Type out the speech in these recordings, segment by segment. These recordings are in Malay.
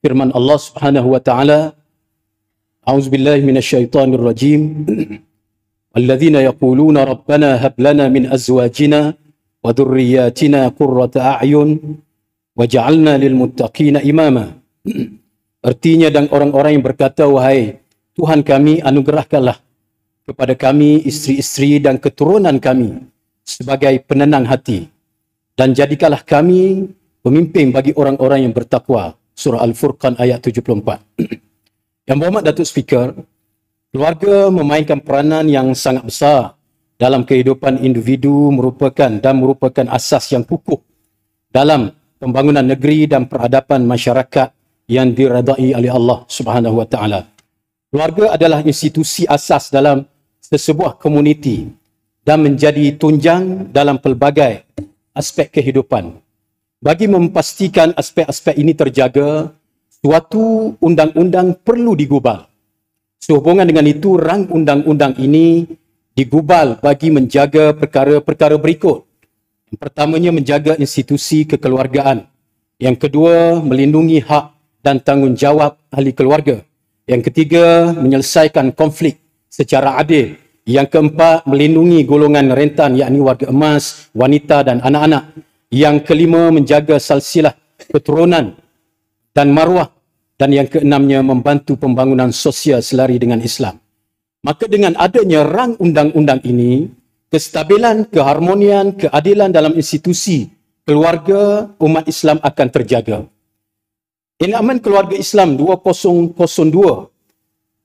firman Allah Subhanahu wa taala, A'udzubillahi minasyaitonir rajim. Walladzina yaquluna rabbana hab lana min azwajina wa dhurriyyatina qurrata a'yun waj'alna lil muttaqina imama. Artinya, dan orang-orang yang berkata, wahai Tuhan kami, anugerahkanlah kepada kami isteri-isteri dan keturunan kami sebagai penenang hati, dan jadikanlah kami pemimpin bagi orang-orang yang bertakwa. Surah Al-Furqan ayat 74. Yang berhormat Datuk Speaker, keluarga memainkan peranan yang sangat besar dalam kehidupan individu merupakan asas yang kukuh dalam pembangunan negeri dan peradaban masyarakat yang diredai oleh Allah Subhanahu wa taala. Keluarga adalah institusi asas dalam sesebuah komuniti dan menjadi tunjang dalam pelbagai aspek kehidupan. Bagi memastikan aspek-aspek ini terjaga, suatu undang-undang perlu digubal. Sehubungan dengan itu, rang undang-undang ini digubal bagi menjaga perkara-perkara berikut. Yang pertamanya, menjaga institusi kekeluargaan. Yang kedua, melindungi hak dan tanggungjawab ahli keluarga. Yang ketiga, menyelesaikan konflik secara adil. Yang keempat, melindungi golongan rentan, yakni warga emas, wanita dan anak-anak. Yang kelima, menjaga silsilah keturunan dan maruah. Dan yang keenamnya, membantu pembangunan sosial selari dengan Islam. Maka dengan adanya rang undang-undang ini, kestabilan, keharmonian, keadilan dalam institusi keluarga umat Islam akan terjaga. Enakmen Keluarga Islam 2002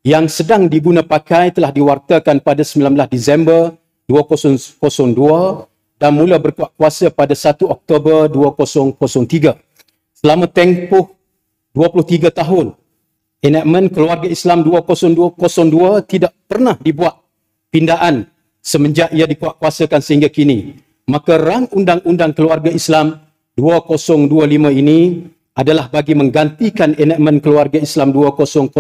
yang sedang diguna pakai telah diwartakan pada 19 Disember 2002 dan mula berkuat kuasa pada 1 Oktober 2003. Selama tempoh 23 tahun, enakmen Keluarga Islam 2002 tidak pernah dibuat pindaan semenjak ia dikuatkuasakan sehingga kini. Maka rang Undang-Undang Keluarga Islam 2025 ini adalah bagi menggantikan enakmen Keluarga Islam 2002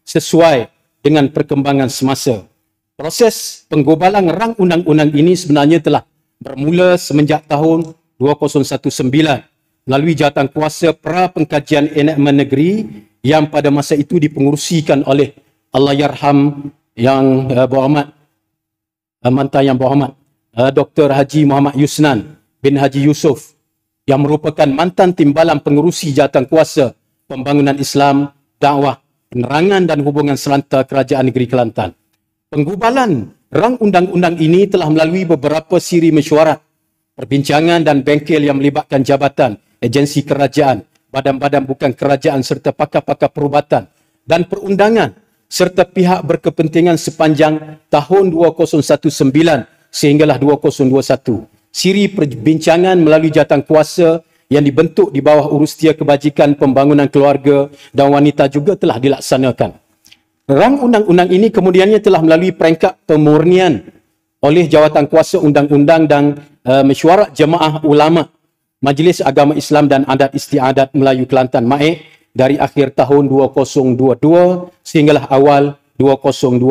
sesuai dengan perkembangan semasa. Proses penggubalan rang undang-undang ini sebenarnya telah bermula semenjak tahun 2019 melalui jawatankuasa pra-pengkajian enakmen negeri yang pada masa itu dipengerusikan oleh Allahyarham yang berhormat mantan yang berhormat Dr. Haji Muhammad Yusnan bin Haji Yusof, yang merupakan mantan timbalan pengerusi jawatankuasa pembangunan Islam, dakwah, penerangan dan hubungan serentak Kerajaan Negeri Kelantan. Penggubalan rang undang-undang ini telah melalui beberapa siri mesyuarat, perbincangan dan bengkel yang melibatkan jabatan, agensi kerajaan, badan-badan bukan kerajaan serta pakar-pakar perubatan dan perundangan serta pihak berkepentingan sepanjang tahun 2019 sehinggalah 2021. Siri perbincangan melalui jawatankuasa yang dibentuk di bawah Urustia Kebajikan Pembangunan Keluarga dan Wanita juga telah dilaksanakan. Rang undang-undang ini kemudiannya telah melalui peringkat pemurnian oleh Jawatankuasa Undang-Undang dan Mesyuarat Jemaah Ulama Majlis Agama Islam dan Adat Istiadat Melayu Kelantan MAIK dari akhir tahun 2022 sehinggalah awal 2025.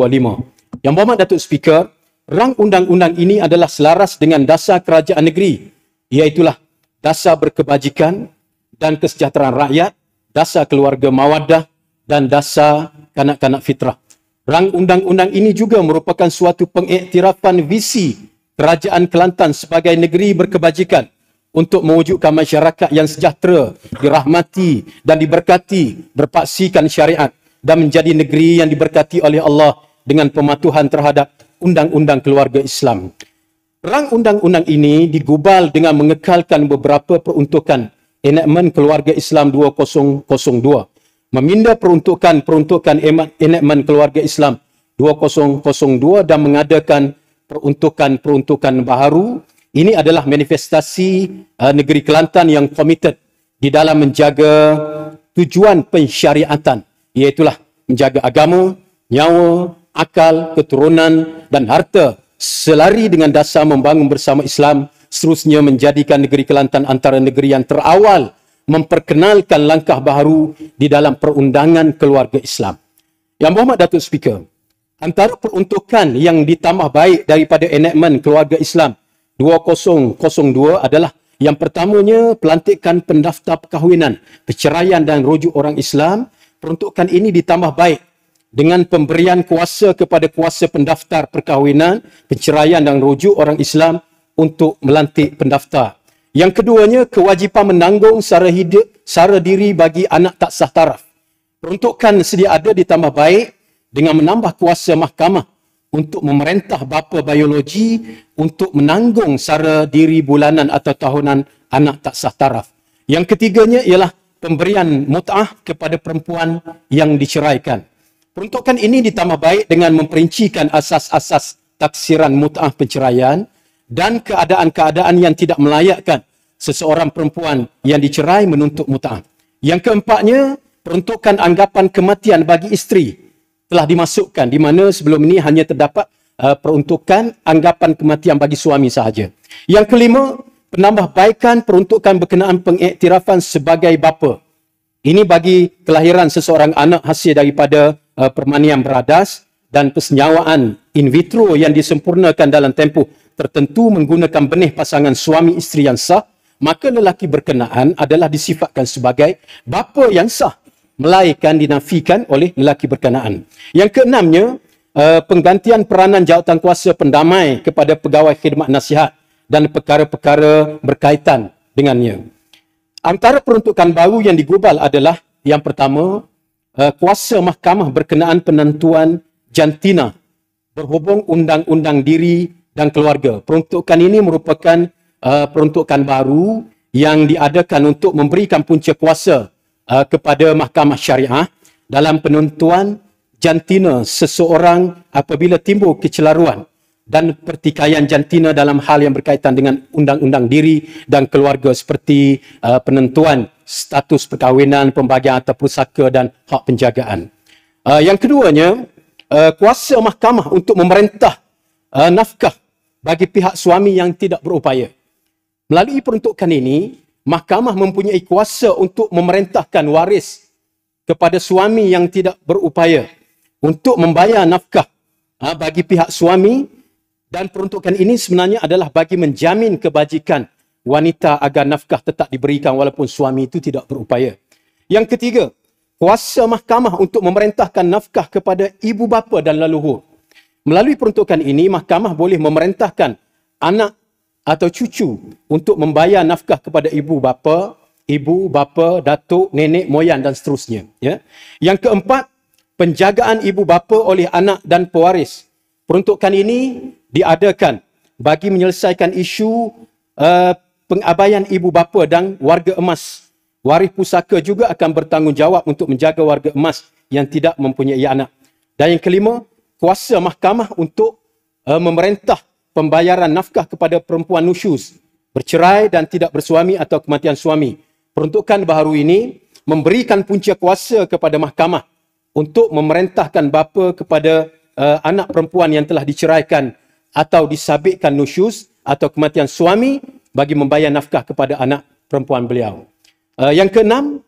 Yang berhormat Datuk Speaker, rang undang-undang ini adalah selaras dengan dasar kerajaan negeri, iaitulah dasar berkebajikan dan kesejahteraan rakyat, dasar keluarga mawaddah dan dasar kanak-kanak fitrah. Rang undang-undang ini juga merupakan suatu pengiktirafan visi Kerajaan Kelantan sebagai negeri berkebajikan untuk mewujudkan masyarakat yang sejahtera, dirahmati dan diberkati, berpaksikan syariat dan menjadi negeri yang diberkati oleh Allah dengan pematuhan terhadap Undang-Undang Keluarga Islam. Rang undang-undang ini digubal dengan mengekalkan beberapa peruntukan enakmen Keluarga Islam 2002, meminda peruntukan enakmen Keluarga Islam 2002 dan mengadakan peruntukan baharu. Ini adalah manifestasi negeri Kelantan yang komited di dalam menjaga tujuan pensyariatan, iaitulah menjaga agama, nyawa, akal, keturunan dan harta selari dengan dasar membangun bersama Islam, seterusnya menjadikan negeri Kelantan antara negeri yang terawal memperkenalkan langkah baharu di dalam perundangan keluarga Islam. Yang berhormat Datuk Speaker, antara peruntukan yang ditambah baik daripada enakmen Keluarga Islam 2002 adalah Yang pertamanya, pelantikan pendaftar perkahwinan, perceraian dan rujuk orang Islam. Peruntukan ini ditambah baik dengan pemberian kuasa kepada kuasa pendaftar perkahwinan, perceraian dan rujuk orang Islam untuk melantik pendaftar. Yang keduanya, kewajipan menanggung sara diri bagi anak tak sah taraf. Peruntukan sedia ada ditambah baik dengan menambah kuasa mahkamah untuk memerintah bapa biologi untuk menanggung sara diri bulanan atau tahunan anak tak sah taraf. Yang ketiganya ialah pemberian mut'ah kepada perempuan yang diceraikan. Peruntukan ini ditambah baik dengan memperincikan asas-asas taksiran mut'ah perceraian dan keadaan-keadaan yang tidak melayakkan seseorang perempuan yang dicerai menuntut mut'ah. Yang keempatnya, peruntukan anggapan kematian bagi isteri telah dimasukkan, di mana sebelum ini hanya terdapat peruntukan anggapan kematian bagi suami sahaja. Yang kelima, penambahbaikan peruntukan berkenaan pengiktirafan sebagai bapa. Ini bagi kelahiran seseorang anak hasil daripada permanian beradas dan persenyawaan in vitro yang disempurnakan dalam tempoh tertentu menggunakan benih pasangan suami isteri yang sah, maka lelaki berkenaan adalah disifatkan sebagai bapa yang sah, melainkan dinafikan oleh lelaki berkenaan. Yang keenamnya, penggantian peranan jawatan kuasa pendamai kepada pegawai khidmat nasihat dan perkara-perkara berkaitan dengannya. Antara peruntukan baru yang digubal adalah yang pertama, kuasa mahkamah berkenaan penentuan jantina berhubung undang-undang diri dan keluarga. Peruntukan ini merupakan peruntukan baru yang diadakan untuk memberikan punca kuasa kepada mahkamah syariah dalam penentuan jantina seseorang apabila timbul kecelaruan dan pertikaian jantina dalam hal yang berkaitan dengan undang-undang diri dan keluarga seperti penentuan status perkahwinan, pembagian harta pusaka dan hak penjagaan. Yang keduanya, kuasa mahkamah untuk memerintah nafkah bagi pihak suami yang tidak berupaya. Melalui peruntukan ini, mahkamah mempunyai kuasa untuk memerintahkan waris kepada suami yang tidak berupaya untuk membayar nafkah bagi pihak suami, dan peruntukan ini sebenarnya adalah bagi menjamin kebajikan wanita agar nafkah tetap diberikan walaupun suami itu tidak berupaya. Yang ketiga, kuasa mahkamah untuk memerintahkan nafkah kepada ibu bapa dan leluhur. Melalui peruntukan ini, mahkamah boleh memerintahkan anak atau cucu untuk membayar nafkah kepada ibu bapa, datuk, nenek, moyang dan seterusnya. Ya. Yang keempat, penjagaan ibu bapa oleh anak dan pewaris. Peruntukan ini diadakan bagi menyelesaikan isu pengabaian ibu bapa dan warga emas. Waris pusaka juga akan bertanggungjawab untuk menjaga warga emas yang tidak mempunyai anak. Dan yang kelima, kuasa mahkamah untuk memerintah pembayaran nafkah kepada perempuan nusyuz, bercerai dan tidak bersuami atau kematian suami. Peruntukan baharu ini memberikan punca kuasa kepada mahkamah untuk memerintahkan bapa kepada anak perempuan yang telah diceraikan atau disabitkan nusyuz atau kematian suami bagi membayar nafkah kepada anak perempuan beliau. Yang keenam,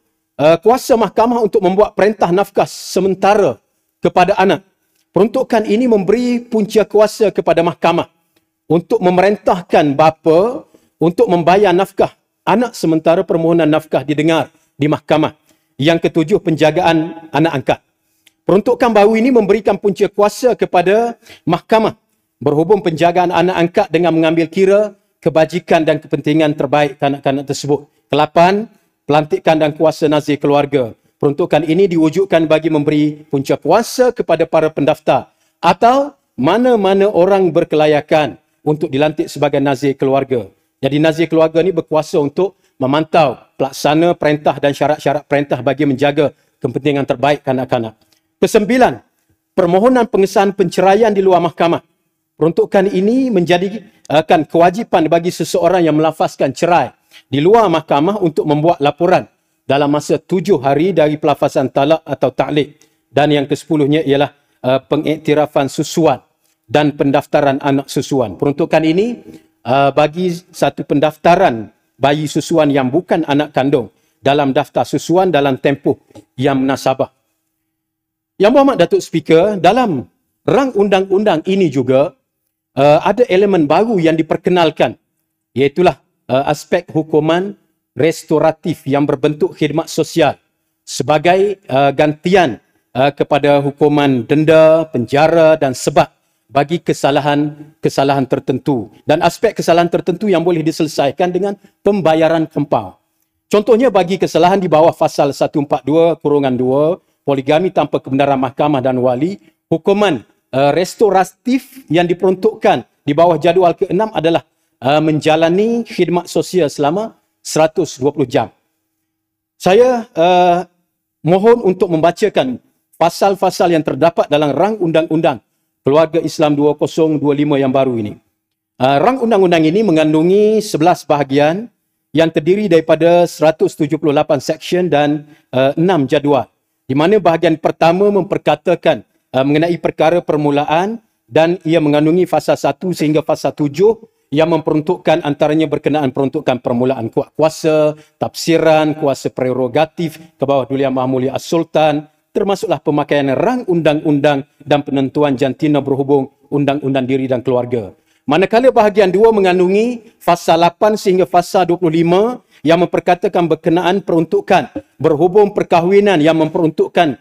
kuasa mahkamah untuk membuat perintah nafkah sementara kepada anak. Peruntukan ini memberi punca kuasa kepada mahkamah untuk memerintahkan bapa untuk membayar nafkah anak sementara permohonan nafkah didengar di mahkamah. Yang ketujuh, penjagaan anak angkat. Peruntukan baru ini memberikan punca kuasa kepada mahkamah berhubung penjagaan anak angkat dengan mengambil kira kebajikan dan kepentingan terbaik kanak-kanak tersebut. Kelapan, pelantikan dan kuasa nazir keluarga. Peruntukan ini diwujudkan bagi memberi punca kuasa kepada para pendaftar atau mana-mana orang berkelayakan untuk dilantik sebagai nazir keluarga. Jadi nazir keluarga ini berkuasa untuk memantau pelaksana perintah dan syarat-syarat perintah bagi menjaga kepentingan terbaik kanak-kanak. Kesembilan, permohonan pengesahan penceraian di luar mahkamah. Peruntukan ini menjadikan kewajipan bagi seseorang yang melafazkan cerai di luar mahkamah untuk membuat laporan dalam masa 7 hari dari pelafazan talak atau ta'liq. Dan yang ke-10-nya ialah pengiktirafan susuan dan pendaftaran anak susuan. Peruntukan ini bagi satu pendaftaran bayi susuan yang bukan anak kandung dalam daftar susuan dalam tempoh yang munasabah. Yang Berhormat Datuk Speaker, dalam rang undang-undang ini juga ada elemen baru yang diperkenalkan, iaitulah aspek hukuman restoratif yang berbentuk khidmat sosial sebagai gantian kepada hukuman denda, penjara dan sebat bagi kesalahan tertentu, dan aspek kesalahan tertentu yang boleh diselesaikan dengan pembayaran kompaun. Contohnya bagi kesalahan di bawah pasal 142-2 poligami tanpa kebenaran mahkamah dan wali, hukuman restoratif yang diperuntukkan di bawah jadual ke-6 adalah menjalani khidmat sosial selama 120 jam. Saya mohon untuk membacakan pasal-pasal yang terdapat dalam rang undang-undang Keluarga Islam 2025 yang baru ini. Rang undang-undang ini mengandungi 11 bahagian yang terdiri daripada 178 seksyen dan 6 jadual. Di mana bahagian pertama memperkatakan mengenai perkara permulaan dan ia mengandungi fasa 1 sehingga fasa 7 yang memperuntukkan antaranya berkenaan peruntukan permulaan kuasa, tafsiran, kuasa prerogatif ke bawah Duli Yang Maha Mulia As-Sultan, termasuklah pemakaian rang undang-undang dan penentuan jantina berhubung undang-undang diri dan keluarga. Manakala bahagian 2 mengandungi fasa 8 sehingga fasa 25 yang memperkatakan berkenaan peruntukan berhubung perkahwinan yang memperuntukkan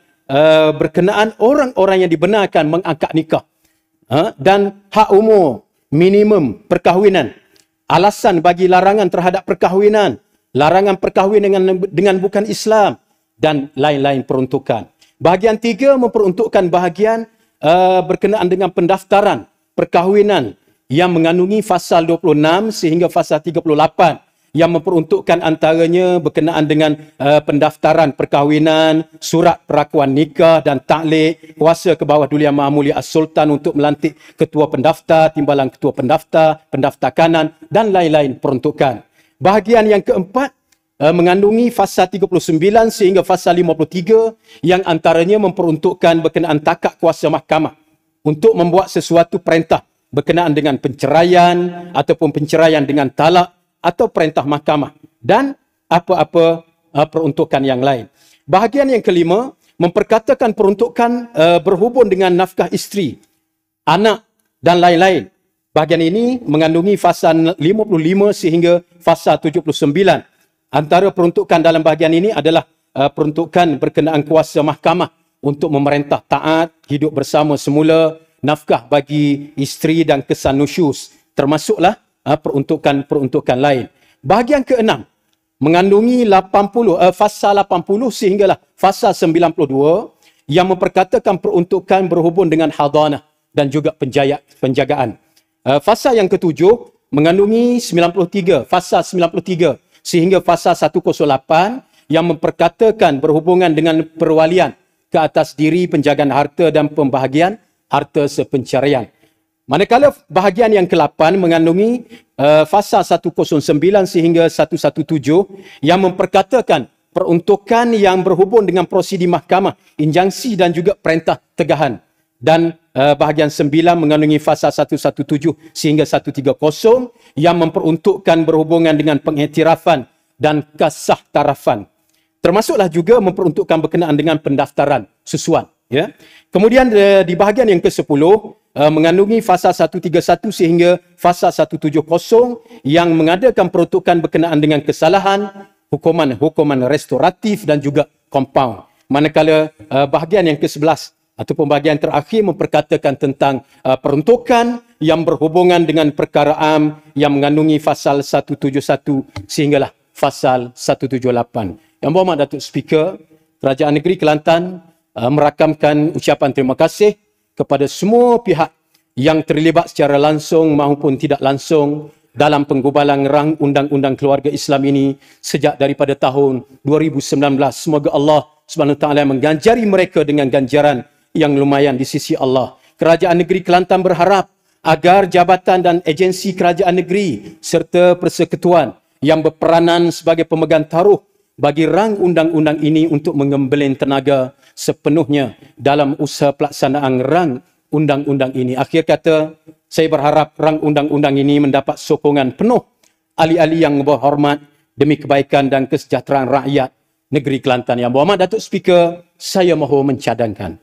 berkenaan orang-orang yang dibenarkan mengangkat nikah dan hak umur minimum perkahwinan, alasan bagi larangan terhadap perkahwinan, larangan perkahwinan dengan bukan Islam dan lain-lain peruntukan. Bahagian 3 memperuntukkan bahagian berkenaan dengan pendaftaran perkahwinan yang mengandungi fasal 26 sehingga fasal 38 yang memperuntukkan antaranya berkenaan dengan pendaftaran perkahwinan, surat perakuan nikah dan taklek, kuasa ke bawah Duli Yang Maha Mulia As-Sultan untuk melantik ketua pendaftar, timbalan ketua pendaftar, pendaftar kanan dan lain-lain peruntukan. Bahagian yang keempat mengandungi fasa 39 sehingga fasa 53 yang antaranya memperuntukkan berkenaan takak kuasa mahkamah untuk membuat sesuatu perintah berkenaan dengan penceraian ataupun penceraian dengan talak atau perintah mahkamah dan apa-apa peruntukan yang lain. Bahagian yang kelima memperkatakan peruntukan berhubung dengan nafkah isteri, anak dan lain-lain. Bahagian ini mengandungi fasa 55 sehingga fasa 79. Antara peruntukan dalam bahagian ini adalah peruntukan berkenaan kuasa mahkamah untuk memerintah taat, hidup bersama semula, nafkah bagi isteri dan kesan nusyus, termasuklah peruntukan lain. Bahagian ke-6 mengandungi fasa 80 sehinggalah fasa 92 yang memperkatakan peruntukan berhubung dengan hadanah dan juga penjagaan. Fasa yang ke-7 mengandungi fasa 93 sehingga fasa 108 yang memperkatakan berhubungan dengan perwalian ke atas diri, penjagaan harta dan pembahagian harta sepencarian. Manakala bahagian yang ke-8 mengandungi fasa 109 sehingga 117 yang memperkatakan peruntukan yang berhubung dengan prosedur mahkamah, injangsi dan juga perintah tegahan. Dan bahagian 9 mengandungi fasa 117 sehingga 130 yang memperuntukkan berhubungan dengan pengiktirafan dan kasah tarafan. Termasuklah juga memperuntukkan berkenaan dengan pendaftaran susuan. Ya. Kemudian di bahagian yang ke-10 mengandungi fasa 131 sehingga fasa 170 yang mengadakan peruntukan berkenaan dengan kesalahan, hukuman restoratif dan juga kompaun. Manakala bahagian yang ke-11 ataupun bahagian terakhir memperkatakan tentang peruntukan yang berhubungan dengan perkara am yang mengandungi fasal 171 sehinggalah fasal 178. Yang berhormat Datuk Speaker, Kerajaan Negeri Kelantan merakamkan ucapan terima kasih kepada semua pihak yang terlibat secara langsung maupun tidak langsung dalam penggubalan rang Undang-Undang Keluarga Islam ini sejak daripada tahun 2019. Semoga Allah SWT mengganjari mereka dengan ganjaran yang lumayan di sisi Allah. Kerajaan Negeri Kelantan berharap agar jabatan dan agensi kerajaan negeri serta persekutuan yang berperanan sebagai pemegang taruh bagi rang undang-undang ini untuk menggembelin tenaga sepenuhnya dalam usaha pelaksanaan rang undang-undang ini. Akhir kata, saya berharap rang undang-undang ini mendapat sokongan penuh ahli-ahli yang berhormat demi kebaikan dan kesejahteraan rakyat negeri Kelantan. Yang berhormat Datuk Speaker, saya mahu mencadangkan